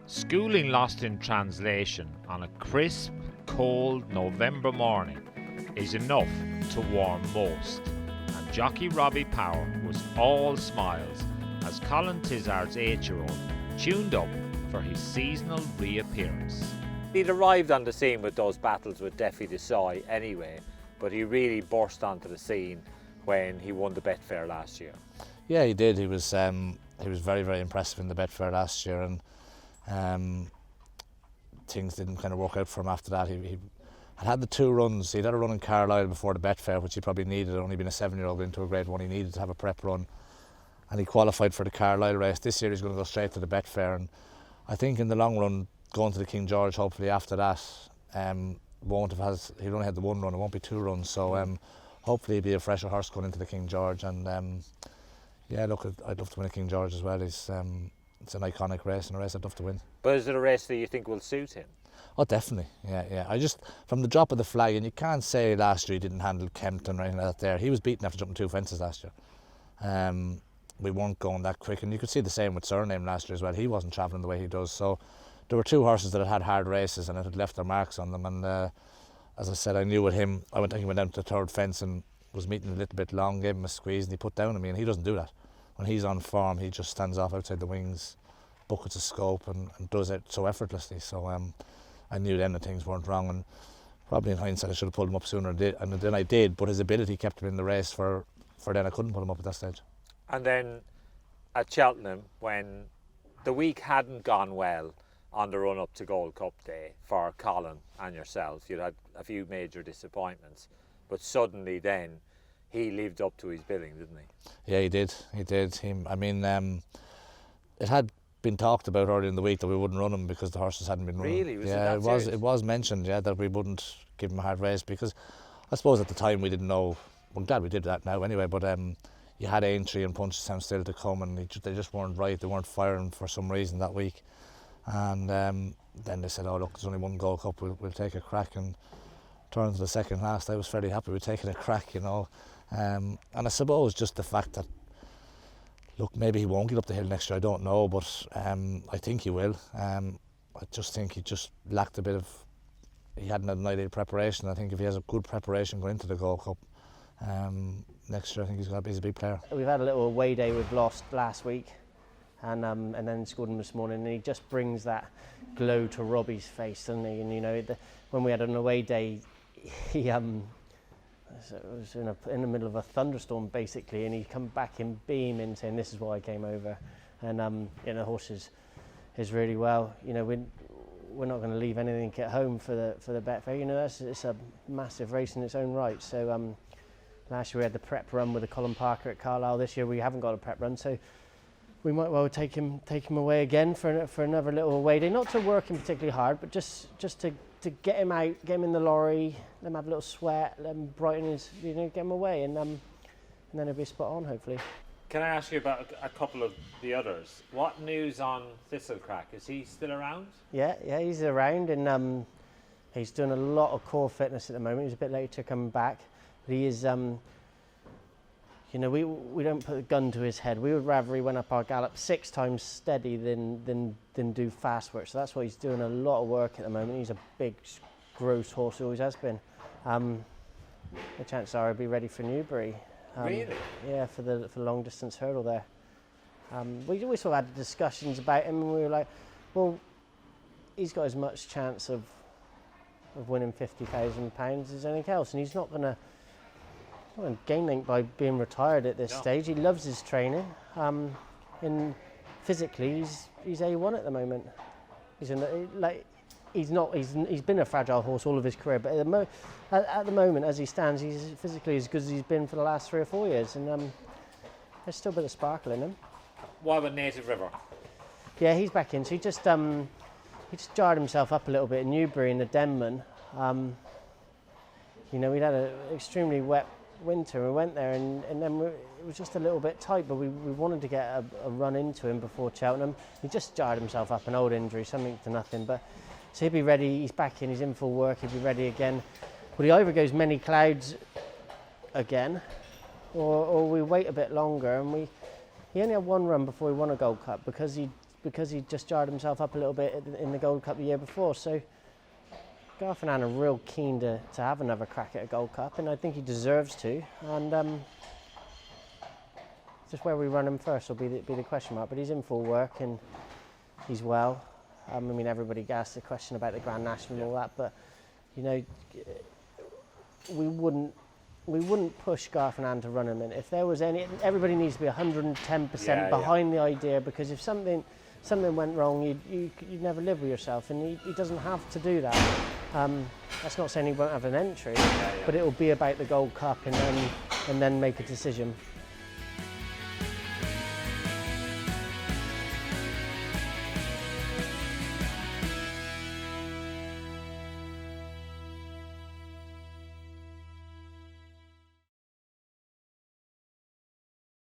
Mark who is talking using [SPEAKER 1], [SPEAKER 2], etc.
[SPEAKER 1] Schooling lost in translation on a crisp, cold November morning is enough to warm most, and jockey Robbie Power was all smiles as Colin Tizzard's 8-year-old tuned up for his seasonal reappearance. He'd arrived on the scene with those battles with Deafy Desai anyway, but he really burst onto the scene when he won the Betfair last year.
[SPEAKER 2] Yeah, he did. He was very, very impressive in the Betfair last year, and things didn't kind of work out for him after that. He had the 2 runs. He'd had a run in Carlisle before the Betfair, which he probably needed. Only been a 7-year-old into a grade 1, he needed to have a prep run, and he qualified for the Carlisle race. This year he's going to go straight to the Betfair, and I think in the long run, going to the King George hopefully after that, he'll only had the 1 run, it won't be 2 runs, so hopefully he'll be a fresher horse going into the King George. And yeah, look, I'd love to win a King George as well. It's an iconic race and a race I'd love to win.
[SPEAKER 1] But is it a race that you think will suit him?
[SPEAKER 2] Oh, definitely, yeah. I just, from the drop of the flag, and you can't say last year he didn't handle Kempton or anything like that there. He was beaten after jumping 2 fences last year. We weren't going that quick, and you could see the same with Surname last year as well. He wasn't travelling the way he does, so there were 2 horses that had hard races and it had left their marks on them, and as I said, I knew with him, I think he went down to the 3rd fence and was meeting a little bit long, gave him a squeeze, and he put down on me, and he doesn't do that. When he's on form, he just stands off outside the wings, buckets of scope, and does it so effortlessly. So I knew then that things weren't wrong, and probably in hindsight I should have pulled him up sooner than I did, but his ability kept him in the race for then I couldn't put him up at that stage.
[SPEAKER 1] And then at Cheltenham, when the week hadn't gone well on the run up to Gold Cup Day for Colin and yourself, you'd had a few major disappointments, but suddenly then he lived up to his billing, didn't he?
[SPEAKER 2] Yeah, he did. It had been talked about earlier in the week that we wouldn't run him because the horses hadn't been running.
[SPEAKER 1] Really?
[SPEAKER 2] It was mentioned, yeah, that we wouldn't give him a hard race, because I suppose at the time we didn't know. I'm glad we did that now anyway, but you had Aintree and Punchestown still to come, and they just weren't right. They weren't firing for some reason that week, and then they said, oh look, there's only 1 Gold Cup, we'll take a crack, and turned to the second last. I was fairly happy with taking a crack, you know. And I suppose just the fact that, look, maybe he won't get up the hill next year, I don't know, but I think he will. I just think he just lacked a bit of, he hadn't had an ideal preparation. I think if he has a good preparation going into the Gold Cup next year, I think he's a big player.
[SPEAKER 3] We've had a little away day with Lost last week, and then scored him this morning, and he just brings that glow to Robbie's face, doesn't he? And you know, when we had an away day, he was in the middle of a thunderstorm basically, and he come back in beaming, saying this is why I came over, and the horse is really well. You know, we're not going to leave anything at home for the Betfair. You know, it's a massive race in its own right. So last year we had the prep run with the Colin Parker at Carlisle. This year we haven't got a prep run, so we might well take him away again for another little away day. Not to work him particularly hard, but just to get him out, get him in the lorry, let him have a little sweat, let him brighten his, get him away, and then he'll be spot on, hopefully.
[SPEAKER 1] Can I ask you about a couple of the others? What news on Thistlecrack? Is he still around?
[SPEAKER 3] Yeah, he's around, and he's doing a lot of core fitness at the moment. He's a bit late to come back, but he is. We don't put a gun to his head. We would rather he went up our gallop 6 times steady than do fast work. So that's why he's doing a lot of work at the moment. He's a big, gross horse, always has been. The chances are he'll be ready for Newbury.
[SPEAKER 1] Really?
[SPEAKER 3] Yeah, for the long distance hurdle there. We sort of had discussions about him, and we were like, well, he's got as much chance of winning £50,000 as anything else, and he's not going to gain anything by being retired at this stage. He loves his training, and physically he's A1 at the moment. He's been a fragile horse all of his career, but at the moment, as he stands, he's physically as good as he's been for the last 3 or 4 years, and there's still a bit of sparkle in him.
[SPEAKER 1] What about Native River?
[SPEAKER 3] Yeah, he's back in. So he just jarred himself up a little bit in Newbury in the Denman. We'd had an extremely wet winter. We went there, and then it was just a little bit tight, but we wanted to get a run into him before Cheltenham. He just jarred himself up, an old injury, something to nothing. But so he'll be ready. He's back in. He's in full work. He'll be ready again. Well, he either goes many clouds again, or we wait a bit longer. And he only had 1 run before he won a Gold Cup because he'd because he just jarred himself up a little bit in the Gold Cup the year before. So Garth and Anne are real keen to have another crack at a Gold Cup, and I think he deserves to. And just where we run him first will be the question mark. But he's in full work and he's well. I mean, everybody asked the question about the Grand National and all that, but you know, we wouldn't push Garth and Anne to run him. And if there was any, everybody needs to be 110% behind the idea, because if something went wrong, you'd never live with yourself, and he doesn't have to do that. That's not saying he won't have an entry, but it will be about the Gold Cup and then make a decision.